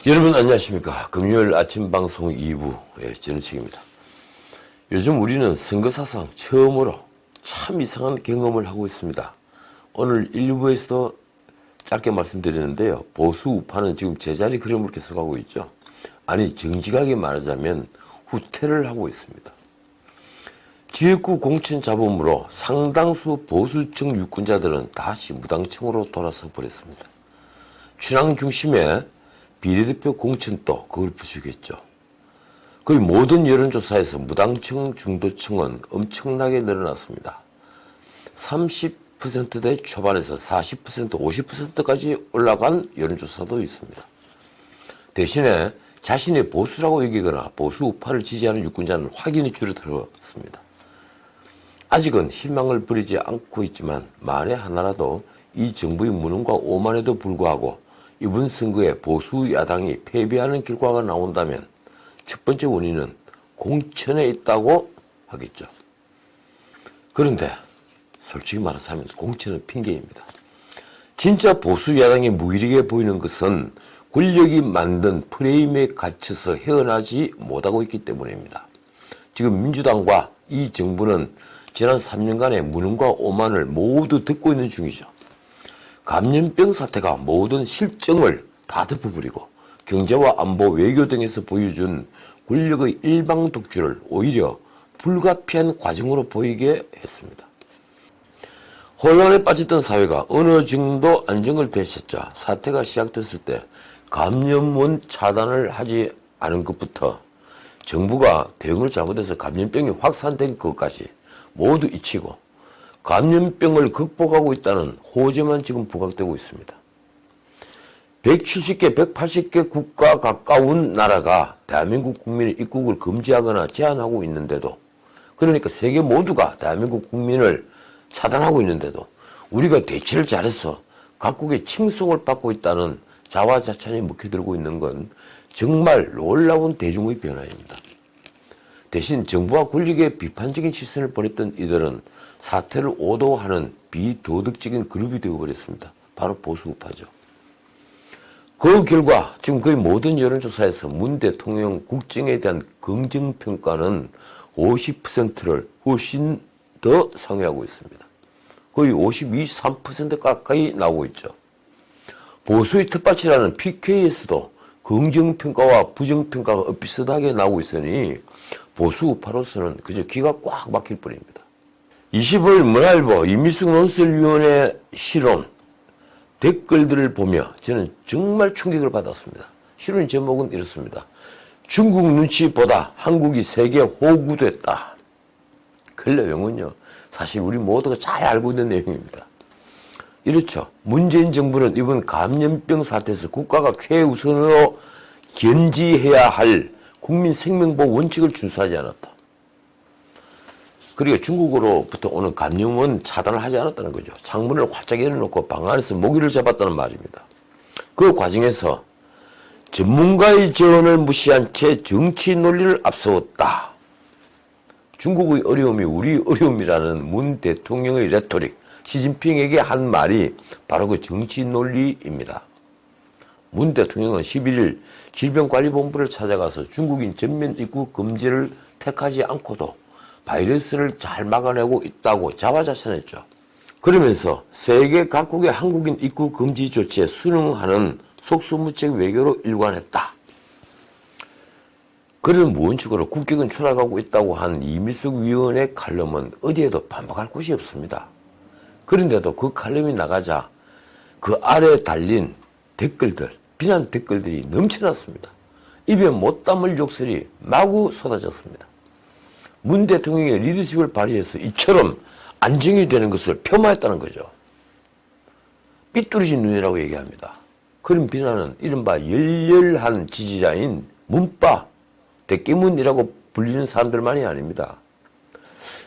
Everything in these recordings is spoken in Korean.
여러분 안녕하십니까. 금요일 아침 방송 2부의 전우책입니다. 요즘 우리는 선거 사상 처음으로 참 이상한 경험을 하고 있습니다. 오늘 1부에서도 짧게 말씀드리는데요. 보수 우파는 지금 제자리 걸음을 계속하고 있죠. 아니 정직하게 말하자면 후퇴를 하고 있습니다. 지역구 공천 잡음으로 상당수 보수층 유권자들은 다시 무당층으로 돌아서 버렸습니다. 춘향 중심의 비례대표 공천도 그걸 부추겼죠. 거의 모든 여론조사에서 무당층, 중도층은 엄청나게 늘어났습니다. 30%대 초반에서 40%, 50%까지 올라간 여론조사도 있습니다. 대신에 자신의 보수라고 여기거나 보수 우파를 지지하는 유권자는 확연히 줄어들었습니다. 아직은 희망을 버리지 않고 있지만 만에 하나라도 이 정부의 무능과 오만에도 불구하고 이번 선거에 보수 야당이 패배하는 결과가 나온다면 첫 번째 원인은 공천에 있다고 하겠죠. 그런데 솔직히 말해서 하면 공천은 핑계입니다. 진짜 보수 야당이 무기력해 보이는 것은 권력이 만든 프레임에 갇혀서 헤어나지 못하고 있기 때문입니다. 지금 민주당과 이 정부는 지난 3년간의 무능과 오만을 모두 듣고 있는 중이죠. 감염병 사태가 모든 실정을 다 덮어버리고 경제와 안보, 외교 등에서 보여준 권력의 일방 독주를 오히려 불가피한 과정으로 보이게 했습니다. 혼란에 빠졌던 사회가 어느 정도 안정을 되셨자 사태가 시작됐을 때 감염원 차단을 하지 않은 것부터 정부가 대응을 잘못해서 감염병이 확산된 것까지 모두 잊히고 감염병을 극복하고 있다는 호재만 지금 부각되고 있습니다. 170개, 180개 국가 가까운 나라가 대한민국 국민의 입국을 금지하거나 제한하고 있는데도, 그러니까 세계 모두가 대한민국 국민을 차단하고 있는데도 우리가 대처를 잘해서 각국의 칭송을 받고 있다는 자화자찬이 먹혀들고 있는 건 정말 놀라운 대중의 변화입니다. 대신 정부와 권력의 비판적인 시선을 보냈던 이들은 사태를 오도하는 비도덕적인 그룹이 되어버렸습니다. 바로 보수 우파죠. 그 결과 지금 거의 모든 여론조사에서 문 대통령 국정에 대한 긍정평가는 50%를 훨씬 더 상회하고 있습니다. 거의 52, 3% 가까이 나오고 있죠. 보수의 텃밭이라는 PK에서도 긍정평가와 부정평가가 비슷하게 나오고 있으니 보수 우파로서는 그저 기가 꽉 막힐 뿐입니다. 20일 문화일보 이미숙 논설위원회 실론 댓글들을 보며 저는 정말 충격을 받았습니다. 실론 제목은 이렇습니다. 중국 눈치보다 한국이 세계 호구됐다. 그 내용은요, 사실 우리 모두가 잘 알고 있는 내용입니다. 이렇죠. 문재인 정부는 이번 감염병 사태에서 국가가 최우선으로 견지해야 할 국민 생명보호 원칙을 준수하지 않았다. 그리고 중국으로부터 오는 감염원 차단을 하지 않았다는 거죠. 창문을 활짝 열어놓고 방 안에서 모기를 잡았다는 말입니다. 그 과정에서 전문가의 제언을 무시한 채 정치 논리를 앞세웠다. 중국의 어려움이 우리 어려움이라는 문 대통령의 레토릭, 시진핑에게 한 말이 바로 그 정치 논리입니다. 문 대통령은 11일 질병관리본부를 찾아가서 중국인 전면 입국 금지를 택하지 않고도 바이러스를 잘 막아내고 있다고 자화자찬했죠. 그러면서 세계 각국의 한국인 입국 금지 조치에 순응하는 속수무책 외교로 일관했다. 그런 무언식으로 국격은 추락하고 있다고 한 이미숙 위원의 칼럼은 어디에도 반박할 곳이 없습니다. 그런데도 그 칼럼이 나가자 그 아래에 달린 댓글들, 비난 댓글들이 넘쳐났습니다. 입에 못 담을 욕설이 마구 쏟아졌습니다. 문 대통령의 리더십을 발휘해서 이처럼 안정이 되는 것을 폄하했다는 거죠. 삐뚤어진 눈이라고 얘기합니다. 그런 비난은 이른바 열렬한 지지자인 문빠, 대깨문이라고 불리는 사람들만이 아닙니다.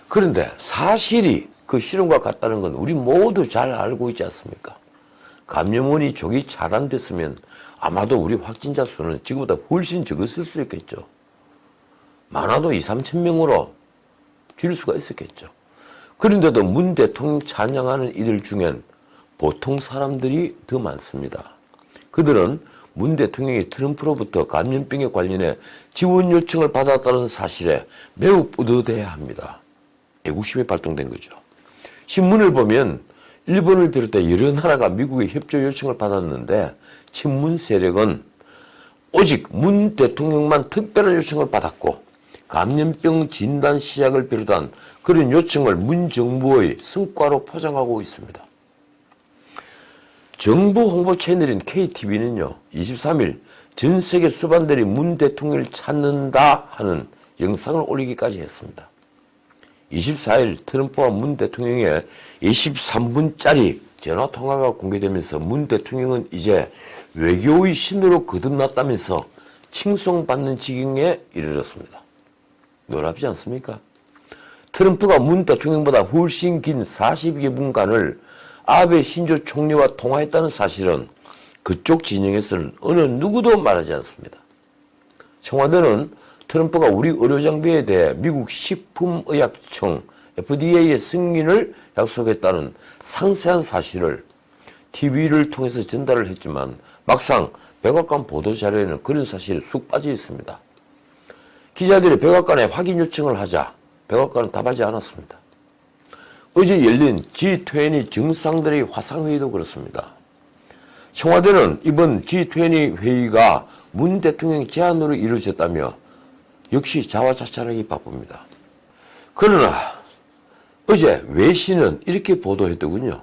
그런데 사실이 그 실험과 같다는 건 우리 모두 잘 알고 있지 않습니까? 감염원이 조기 차단됐으면 아마도 우리 확진자 수는 지금보다 훨씬 적었을 수 있겠죠. 많아도 2, 3천 명으로 줄일 수가 있었겠죠. 그런데도 문 대통령 찬양하는 이들 중엔 보통 사람들이 더 많습니다. 그들은 문 대통령이 트럼프로부터 감염병에 관련해 지원 요청을 받았다는 사실에 매우 뿌듯해야 합니다. 애국심이 발동된 거죠. 신문을 보면 일본을 비롯해 여러 나라가 미국의 협조 요청을 받았는데 친문 세력은 오직 문 대통령만 특별한 요청을 받았고 감염병 진단 시작을 비롯한 그런 요청을 문 정부의 성과로 포장하고 있습니다. 정부 홍보 채널인 KTV는요, 23일 전 세계 수반들이 문 대통령을 찾는다 하는 영상을 올리기까지 했습니다. 24일 트럼프와 문 대통령의 23분짜리 전화통화가 공개되면서 문 대통령은 이제 외교의 신으로 거듭났다면서 칭송받는 지경에 이르렀습니다. 놀랍지 않습니까? 트럼프가 문 대통령보다 훨씬 긴 40여 분간을 아베 신조 총리와 통화했다는 사실은 그쪽 진영에서는 어느 누구도 말하지 않습니다. 청와대는 트럼프가 우리 의료장비에 대해 미국 식품의약청 FDA의 승인을 약속했다는 상세한 사실을 TV를 통해서 전달을 했지만 막상 백악관 보도자료에는 그런 사실이 쑥 빠져 있습니다. 기자들이 백악관에 확인 요청을 하자 백악관은 답하지 않았습니다. 어제 열린 G20 정상들의 화상회의도 그렇습니다. 청와대는 이번 G20 회의가 문 대통령 제안으로 이루어졌다며 역시 자화자찬하기 바쁩니다. 그러나 어제 외신은 이렇게 보도했더군요.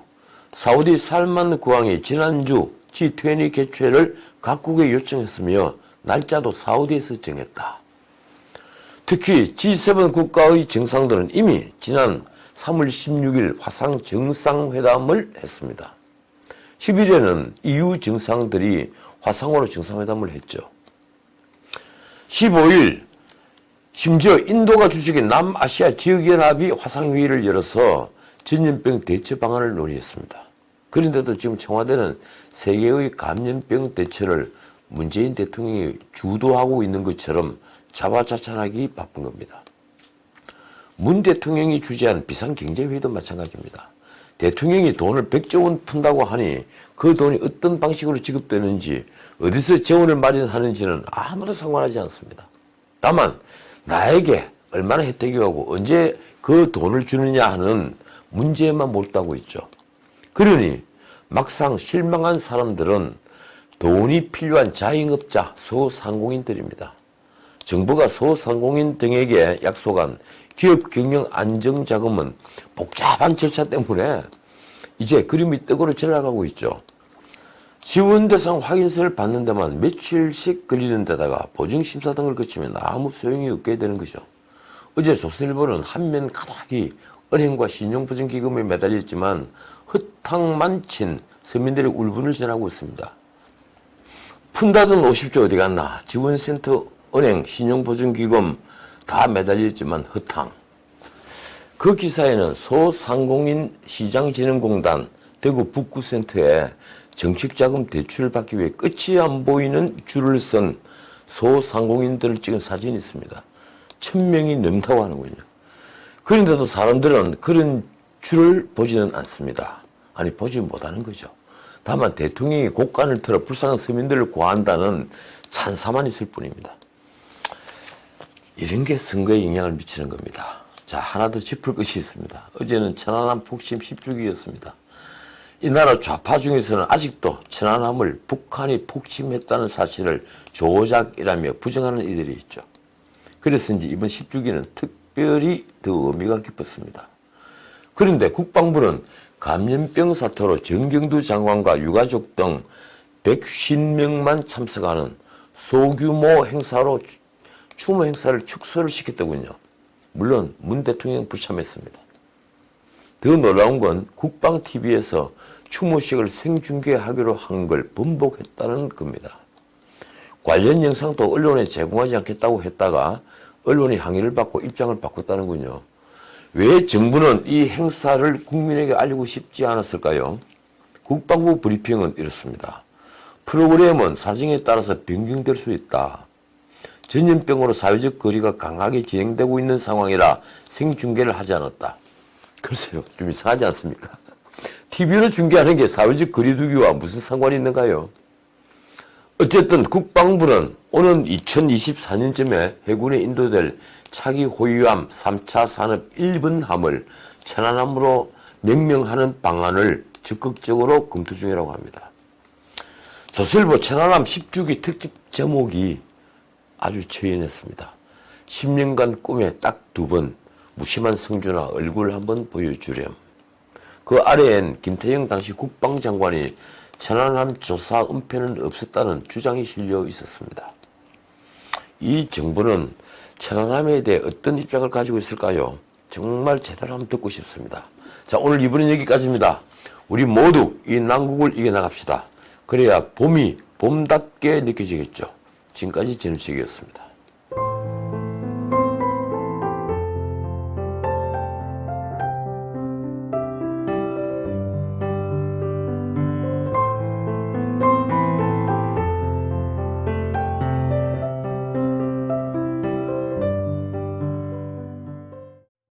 사우디 살만 국왕이 지난주 G20 개최를 각국에 요청했으며 날짜도 사우디에서 정했다. 특히 G7 국가의 정상들은 이미 지난 3월 16일 화상 정상회담을 했습니다. 10일에는 EU 정상들이 화상으로 정상회담을 했죠. 15일 심지어 인도가 주축인 남아시아 지역연합이 화상회의를 열어서 전염병 대처 방안을 논의했습니다. 그런데도 지금 청와대는 세계의 감염병 대처를 문재인 대통령이 주도하고 있는 것처럼 자화자찬하기 바쁜 겁니다. 문 대통령이 주재한 비상경제회의도 마찬가지입니다. 대통령이 돈을 100조 원 푼다고 하니 그 돈이 어떤 방식으로 지급되는지 어디서 재원을 마련하는지는 아무도 상관하지 않습니다. 다만 나에게 얼마나 혜택이 오고 언제 그 돈을 주느냐 하는 문제에만 몰두하고 있죠. 그러니 막상 실망한 사람들은 돈이 필요한 자영업자, 소상공인들입니다. 정부가 소상공인 등에게 약속한 기업 경영 안정자금은 복잡한 절차 때문에 이제 그림이 떡으로 지나가고 있죠. 지원 대상 확인서를 받는 데만 며칠씩 걸리는 데다가 보증심사 등을 거치면 아무 소용이 없게 되는 거죠. 어제 조선일보는 한면 가닥이 은행과 신용보증기금에 매달렸지만 허탕만 친 서민들의 울분을 전하고 있습니다. 푼다던 50조 어디 갔나? 지원센터, 은행, 신용보증기금 다 매달렸지만 허탕. 그 기사에는 소상공인 시장진흥공단 대구 북구센터에 정책자금 대출을 받기 위해 끝이 안 보이는 줄을 선 소상공인들을 찍은 사진이 있습니다. 1000명이 넘다고 하는군요. 그런데도 사람들은 그런 줄을 보지는 않습니다. 아니 보지 못하는 거죠. 다만 대통령이 곡간을 틀어 불쌍한 서민들을 구한다는 찬사만 있을 뿐입니다. 이런 게 선거에 영향을 미치는 겁니다. 자, 하나 더 짚을 것이 있습니다. 어제는 천안함 폭침 10주기였습니다. 이 나라 좌파 중에서는 아직도 천안함을 북한이 폭침했다는 사실을 조작이라며 부정하는 이들이 있죠. 그래서인지 이번 10주기는 특별히 더 의미가 깊었습니다. 그런데 국방부는 감염병 사태로 정경두 장관과 유가족 등 150명만 참석하는 소규모 행사로 추모 행사를 축소를 시켰더군요. 물론 문 대통령 불참했습니다. 더 놀라운 건 국방TV에서 추모식을 생중계하기로 한 걸 번복했다는 겁니다. 관련 영상도 언론에 제공하지 않겠다고 했다가 언론이 항의를 받고 입장을 바꿨다는군요. 왜 정부는 이 행사를 국민에게 알리고 싶지 않았을까요? 국방부 브리핑은 이렇습니다. 프로그램은 사정에 따라서 변경될 수 있다. 전염병으로 사회적 거리가 강하게 진행되고 있는 상황이라 생중계를 하지 않았다. 글쎄요, 좀 이상하지 않습니까? TV로 중계하는 게 사회적 거리두기와 무슨 상관이 있는가요? 어쨌든 국방부는 오는 2024년쯤에 해군에 인도될 차기 호위함 3차 산업 1번함을 천안함으로 명명하는 방안을 적극적으로 검토 중이라고 합니다. 조선일보 천안함 10주기 특집 제목이 아주 처연했습니다. 10년간 꿈에 딱 2번 무심한 성준아 얼굴 한번 보여주렴. 그 아래엔 김태형 당시 국방장관이 천안함 조사 은폐는 없었다는 주장이 실려 있었습니다. 이 정부는 천안함에 대해 어떤 입장을 가지고 있을까요? 정말 제대로 한번 듣고 싶습니다. 자, 오늘 2부는 여기까지입니다. 우리 모두 이 난국을 이겨나갑시다. 그래야 봄이 봄답게 느껴지겠죠. 지금까지 진우식이었습니다.